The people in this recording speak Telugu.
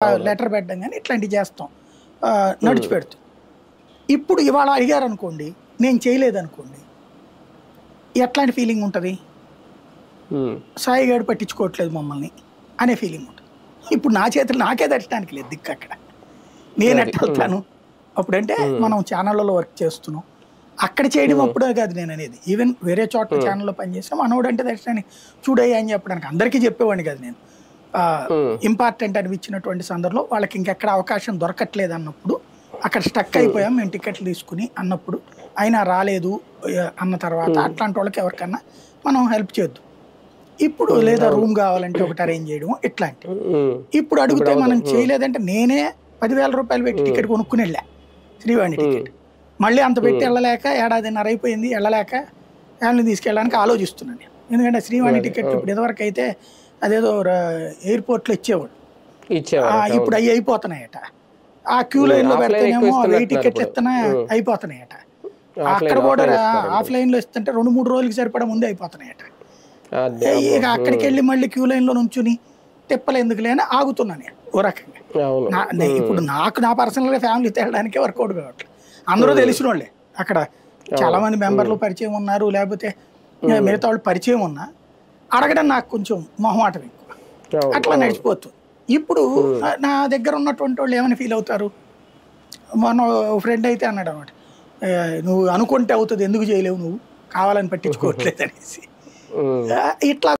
అవును. లెటర్ పెట్టడం గాని ఇట్లాంటివి చేస్తాం. నడిచిపెడుతాం. ఇప్పుడు ఇవాళ అడిగారనుకోండి, నేను చేయలేదనుకోండి, ఎట్లాంటి ఫీలింగ్ ఉంటది? హ్మ్. సాయి గాడు పట్టించుకోవట్లేదు మమ్మల్ని అనే ఫీలింగ్ ఉంటది. ఇప్పుడు నా చేతులు నాకే తట్టడానికి లేదు దిక్కక్కడ. అది. నేనెట్టెళ్తాను? అప్పుడంటే హ్మ్. మనం ఛానళ్ళలో వర్క్ చేస్తున్నాం. అక్కడ చేయడం హ్మ్. అప్పుడే కాదు నేననేది. ఈవెన్ వేరే చోట్ల హ్మ్. ఛానల్‌లో పనిచేసినా మనోడంటే దర్శనాన్ని చూడయ్యా అని చెప్పడానికి అందరికీ చెప్పేవాడిని కాదు నేను. హ్మ్. ఇంపార్టెంట్ అనిపించినటువంటి సందర్భంలో వాళ్ళకి ఇంకెక్కడ అవకాశం దొరకట్లేదన్నప్పుడు, అక్కడ స్టక్ హ్మ్. అయిపోయాం మేము టికెట్లు తీసుకొని అన్నప్పుడు, అయినా రాలేదు అన్న తర్వాత హ్మ్. అట్లాంటోళ్ళకి ఎవరికన్నా మనం హెల్ప్ చేద్దాం. ఇప్పుడు హ్మ్. లేదా అవును. రూమ్ కావాలంటే ఒకటి అరేంజ్ చేయడం ఇట్లాంటివి. హ్మ్. ఇప్పుడు అడిగితే ఇప్పుడవ్వదు. మనం హ్మ్. చేయలేదంటే నేనే రూ. 10,000 పెట్టి హ్మ్. టికెట్ కొనుక్కొని ఎళ్ళా. శ్రీవాణి హ్మ్. టికెట్. మళ్ళీ అంత పెట్టి హ్మ్. ఎళ్ళలేక ఏడాదిన్నర అయిపోయింది. ఎళ్ళలేక ఫ్యామిలీని తీసుకెళ్ళడానికి ఆలోచిస్తున్నాను నేను. ఎందుకంటే శ్రీవాణి అది. టికెట్లు అవును. ఇప్పుడు ఇదివరకైతే అదేదో ఎయిర్‌పోర్ట్‌లో ఇచ్చేవాడు. ఇచ్చేవారట. ఇప్పుడు అవును. అయి అయిపోతున్నాయట. ఆ క్యూ లైన్‌లో ఆఫ్‌లైన్ ఎక్కువ పెడితేనేమో 1000 టికెట్లు ఇస్తున్నట్టున్నారిప్పుడు. ఇత్తనా హ్మ్. అయిపోతున్నాయట. అక్కడ కూడా ఆఫ్‌లైన్ ఇస్తున్నారంట. ఆఫ్‌లైన్‌లో ఇస్తుంటే 2, 3 రోజులకి సరిపడా ముందే అయిపోతున్నాయట. అదే. అమ్మో! ఇక హ్మ్. అక్కడికెళ్ళి మళ్ళీ క్యూ లైన్‌లో నుంచుని తిప్పలెందుకులే అని ఆగుతున్నా నేను ఓ రకంగా. అవును. ఇప్పుడు హ్మ్. నా పర్సనల్‌గా ఫ్యామిలీ తేడానికే వర్కౌట్ కావట్లేదు. అందరూ హ్మ్. తెలిసినోళ్ళే. అక్కడ అవును. చాలామంది హ్మ్. మెంబర్లు పరిచయం ఉన్నారు. లేకపోతే హ్మ్. మిగతా వాళ్ళు పరిచయం ఉన్నా, అడగడం నాకు కొంచెం మొహమాటం ఎక్కువ. అవును. అట్లా అవును. నడిచిపోతుంది. ఇప్పుడు హ్మ్. నా దగ్గర ఉన్నటువంటి వాళ్ళు ఏమని ఫీల్ అవుతారు? మొన్న ఓ ఫ్రెండ్ అయితే అన్నాడన్నమాట. "నువ్వు అనుకుంటే అవుతది ఎందుకు చేయలేవు నువ్వు? కావాలని పట్టించుకోవట్లేదనేసి." హ్మ్. ఇట్లా